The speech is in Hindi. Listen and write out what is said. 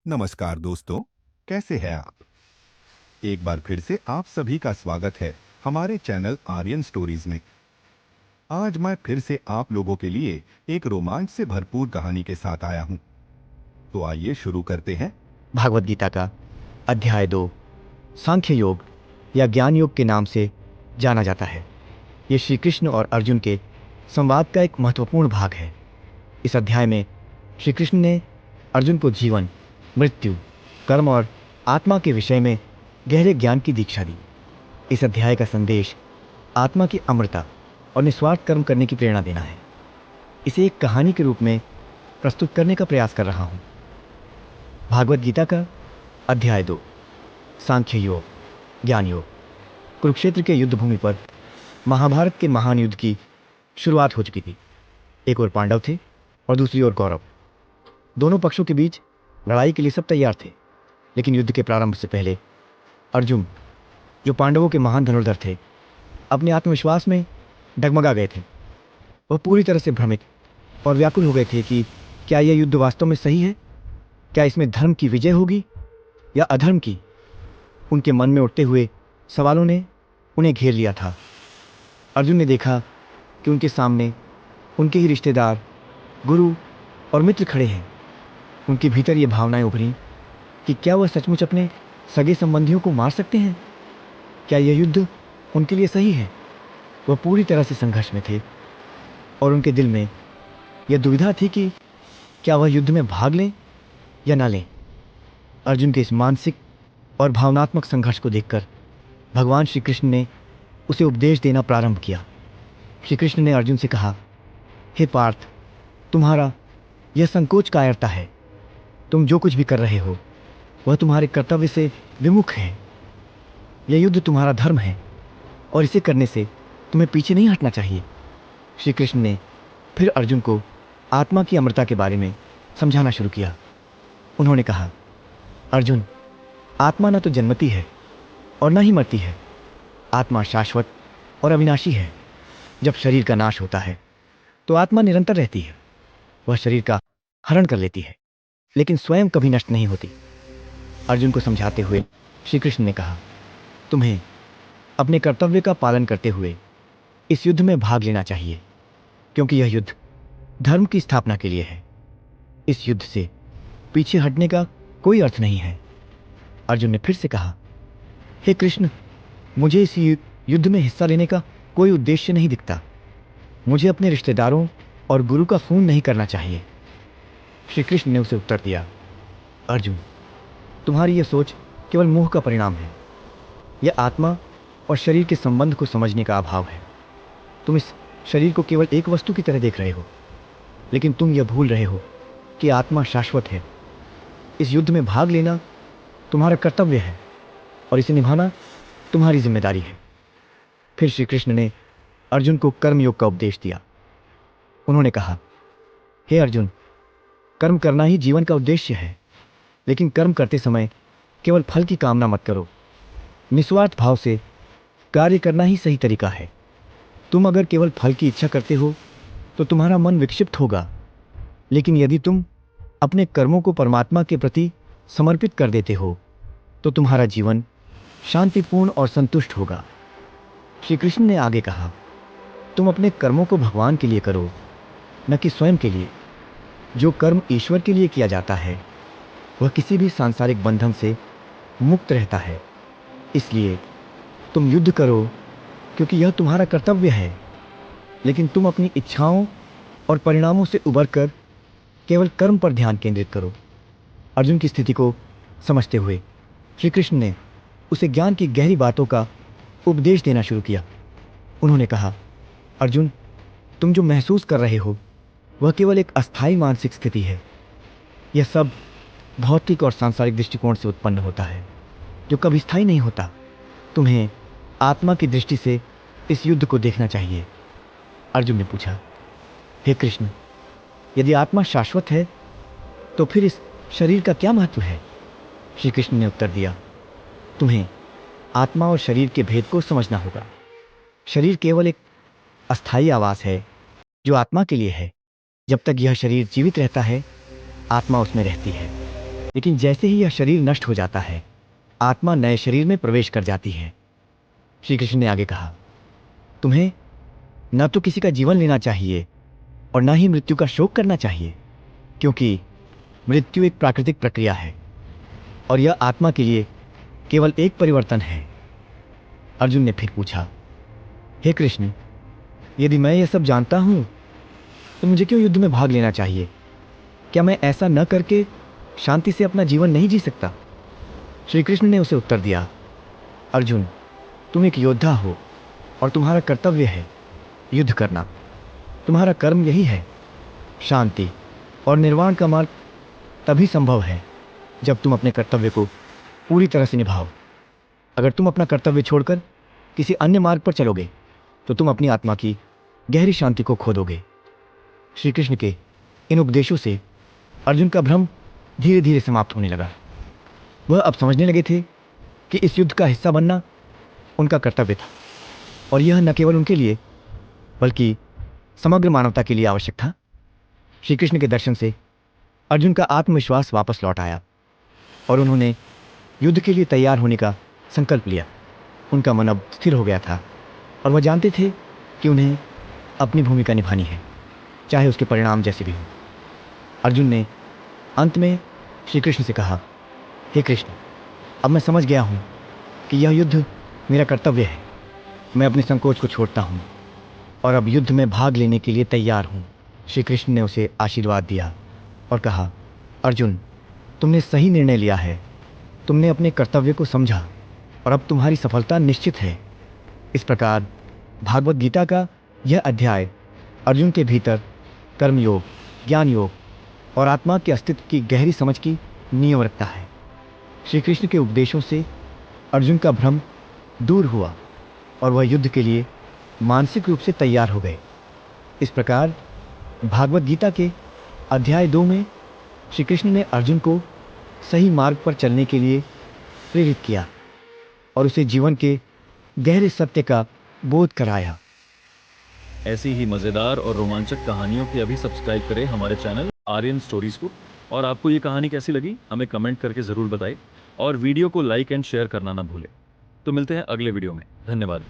नमस्कार दोस्तों, कैसे हैं आप? एक बार फिर से आप सभी का स्वागत है हमारे चैनल आर्यन स्टोरीज में। आज मैं फिर से आप लोगों के लिए एक रोमांच से भरपूर कहानी के साथ आया हूं। तो आइए शुरू करते हैं। भागवत गीता का अध्याय 2 सांख्य योग या ज्ञान योग के नाम से जाना जाता है। ये श्री कृष्ण और अर्जुन के संवाद का एक महत्वपूर्ण भाग है। इस अध्याय में श्री कृष्ण ने अर्जुन को जीवन, मृत्यु, कर्म और आत्मा के विषय में गहरे ज्ञान की दीक्षा दी। इस अध्याय का संदेश आत्मा की अमरता और निस्वार्थ कर्म करने की प्रेरणा देना है। इसे एक कहानी के रूप में प्रस्तुत करने का प्रयास कर रहा हूँ। भागवत गीता का अध्याय 2 सांख्य योग, ज्ञान योग। कुरुक्षेत्र के युद्ध भूमि पर महाभारत के महान युद्ध की शुरुआत हो चुकी थी। एक ओर पांडव थे और दूसरी ओर कौरव। दोनों पक्षों के बीच लड़ाई के लिए सब तैयार थे, लेकिन युद्ध के प्रारंभ से पहले अर्जुन, जो पांडवों के महान धनुर्धर थे, अपने आत्मविश्वास में डगमगा गए थे। वह पूरी तरह से भ्रमित और व्याकुल हो गए थे कि क्या यह युद्ध वास्तव में सही है? क्या इसमें धर्म की विजय होगी या अधर्म की? उनके मन में उठते हुए सवालों ने उन्हें घेर लिया था। अर्जुन ने देखा कि उनके सामने उनके ही रिश्तेदार, गुरु और मित्र खड़े हैं। उनके भीतर ये भावनाएं उभरी कि क्या वह सचमुच अपने सगे संबंधियों को मार सकते हैं? क्या यह युद्ध उनके लिए सही है? वह पूरी तरह से संघर्ष में थे और उनके दिल में यह दुविधा थी कि क्या वह युद्ध में भाग लें या ना लें। अर्जुन के इस मानसिक और भावनात्मक संघर्ष को देखकर भगवान श्री कृष्ण ने उसे उपदेश देना प्रारंभ किया। श्री कृष्ण ने अर्जुन से कहा, हे पार्थ, तुम्हारा यह संकोच कायरता है। तुम जो कुछ भी कर रहे हो वह तुम्हारे कर्तव्य से विमुख है। यह युद्ध तुम्हारा धर्म है और इसे करने से तुम्हें पीछे नहीं हटना चाहिए। श्री कृष्ण ने फिर अर्जुन को आत्मा की अमरता के बारे में समझाना शुरू किया। उन्होंने कहा, अर्जुन, आत्मा न तो जन्मती है और न ही मरती है। आत्मा शाश्वत और अविनाशी है। जब शरीर का नाश होता है तो आत्मा निरंतर रहती है। वह शरीर का हरण कर लेती है, लेकिन स्वयं कभी नष्ट नहीं होती। अर्जुन को समझाते हुए श्री कृष्ण ने कहा, तुम्हें अपने कर्तव्य का पालन करते हुए इस युद्ध में भाग लेना चाहिए, क्योंकि यह युद्ध धर्म की स्थापना के लिए है। इस युद्ध से पीछे हटने का कोई अर्थ नहीं है। अर्जुन ने फिर से कहा, हे कृष्ण, मुझे इस युद्ध में हिस्सा लेने का कोई उद्देश्य नहीं दिखता। मुझे अपने रिश्तेदारों और गुरु का खून नहीं करना चाहिए। श्री कृष्ण ने उसे उत्तर दिया, अर्जुन, तुम्हारी यह सोच केवल मोह का परिणाम है। यह आत्मा और शरीर के संबंध को समझने का अभाव है। तुम इस शरीर को केवल एक वस्तु की तरह देख रहे हो, लेकिन तुम यह भूल रहे हो कि आत्मा शाश्वत है। इस युद्ध में भाग लेना तुम्हारा कर्तव्य है और इसे निभाना तुम्हारी जिम्मेदारी है। फिर श्री कृष्ण ने अर्जुन को कर्म योग का उपदेश दिया। उन्होंने कहा, हे अर्जुन, कर्म करना ही जीवन का उद्देश्य है, लेकिन कर्म करते समय केवल फल की कामना मत करो। निस्वार्थ भाव से कार्य करना ही सही तरीका है। तुम अगर केवल फल की इच्छा करते हो तो तुम्हारा मन विक्षिप्त होगा, लेकिन यदि तुम अपने कर्मों को परमात्मा के प्रति समर्पित कर देते हो तो तुम्हारा जीवन शांतिपूर्ण और संतुष्ट होगा। श्री कृष्ण ने आगे कहा, तुम अपने कर्मों को भगवान के लिए करो, न कि स्वयं के लिए। जो कर्म ईश्वर के लिए किया जाता है वह किसी भी सांसारिक बंधन से मुक्त रहता है। इसलिए तुम युद्ध करो, क्योंकि यह तुम्हारा कर्तव्य है, लेकिन तुम अपनी इच्छाओं और परिणामों से उबरकर केवल कर्म पर ध्यान केंद्रित करो। अर्जुन की स्थिति को समझते हुए श्री कृष्ण ने उसे ज्ञान की गहरी बातों का उपदेश देना शुरू किया। उन्होंने कहा, अर्जुन, तुम जो महसूस कर रहे हो वह केवल एक अस्थायी मानसिक स्थिति है। यह सब भौतिक और सांसारिक दृष्टिकोण से उत्पन्न होता है, जो कभी स्थायी नहीं होता। तुम्हें आत्मा की दृष्टि से इस युद्ध को देखना चाहिए। अर्जुन ने पूछा, हे कृष्ण, यदि आत्मा शाश्वत है तो फिर इस शरीर का क्या महत्व है? श्री कृष्ण ने उत्तर दिया, तुम्हें आत्मा और शरीर के भेद को समझना होगा। शरीर केवल एक अस्थायी आवास है जो आत्मा के लिए है। जब तक यह शरीर जीवित रहता है, आत्मा उसमें रहती है, लेकिन जैसे ही यह शरीर नष्ट हो जाता है, आत्मा नए शरीर में प्रवेश कर जाती है। श्री कृष्ण ने आगे कहा, तुम्हें न तो किसी का जीवन लेना चाहिए और न ही मृत्यु का शोक करना चाहिए, क्योंकि मृत्यु एक प्राकृतिक प्रक्रिया है और यह आत्मा के लिए केवल एक परिवर्तन है। अर्जुन ने फिर पूछा, हे कृष्ण, यदि मैं यह सब जानता हूं तो मुझे क्यों युद्ध में भाग लेना चाहिए? क्या मैं ऐसा न करके शांति से अपना जीवन नहीं जी सकता? श्री कृष्ण ने उसे उत्तर दिया, अर्जुन, तुम एक योद्धा हो और तुम्हारा कर्तव्य है युद्ध करना। तुम्हारा कर्म यही है। शांति और निर्वाण का मार्ग तभी संभव है जब तुम अपने कर्तव्य को पूरी तरह से निभाओ। अगर तुम अपना कर्तव्य छोड़कर किसी अन्य मार्ग पर चलोगे तो तुम अपनी आत्मा की गहरी शांति को खो दोगे। श्री कृष्ण के इन उपदेशों से अर्जुन का भ्रम धीरे धीरे समाप्त होने लगा। वह अब समझने लगे थे कि इस युद्ध का हिस्सा बनना उनका कर्तव्य था और यह न केवल उनके लिए बल्कि समग्र मानवता के लिए आवश्यक था। श्री कृष्ण के दर्शन से अर्जुन का आत्मविश्वास वापस लौट आया और उन्होंने युद्ध के लिए तैयार होने का संकल्प लिया। उनका मन अब स्थिर हो गया था और वह जानते थे कि उन्हें अपनी भूमिका निभानी है, चाहे उसके परिणाम जैसे भी हों। अर्जुन ने अंत में श्री कृष्ण से कहा, हे कृष्ण, अब मैं समझ गया हूँ कि यह युद्ध मेरा कर्तव्य है। मैं अपने संकोच को छोड़ता हूँ और अब युद्ध में भाग लेने के लिए तैयार हूँ। श्री कृष्ण ने उसे आशीर्वाद दिया और कहा, अर्जुन, तुमने सही निर्णय लिया है। तुमने अपने कर्तव्य को समझा और अब तुम्हारी सफलता निश्चित है। इस प्रकार भागवत गीता का यह अध्याय अर्जुन के भीतर कर्मयोग, ज्ञान योग और आत्मा के अस्तित्व की गहरी समझ की नींव रखता है। श्री कृष्ण के उपदेशों से अर्जुन का भ्रम दूर हुआ और वह युद्ध के लिए मानसिक रूप से तैयार हो गए। इस प्रकार भागवत गीता के अध्याय 2 में श्री कृष्ण ने अर्जुन को सही मार्ग पर चलने के लिए प्रेरित किया और उसे जीवन के गहरे सत्य का बोध कराया। ऐसी ही मज़ेदार और रोमांचक कहानियों के अभी सब्सक्राइब करें हमारे चैनल आर्यन स्टोरीज को। और आपको ये कहानी कैसी लगी हमें कमेंट करके ज़रूर बताएं और वीडियो को लाइक एंड शेयर करना ना भूलें। तो मिलते हैं अगले वीडियो में। धन्यवाद।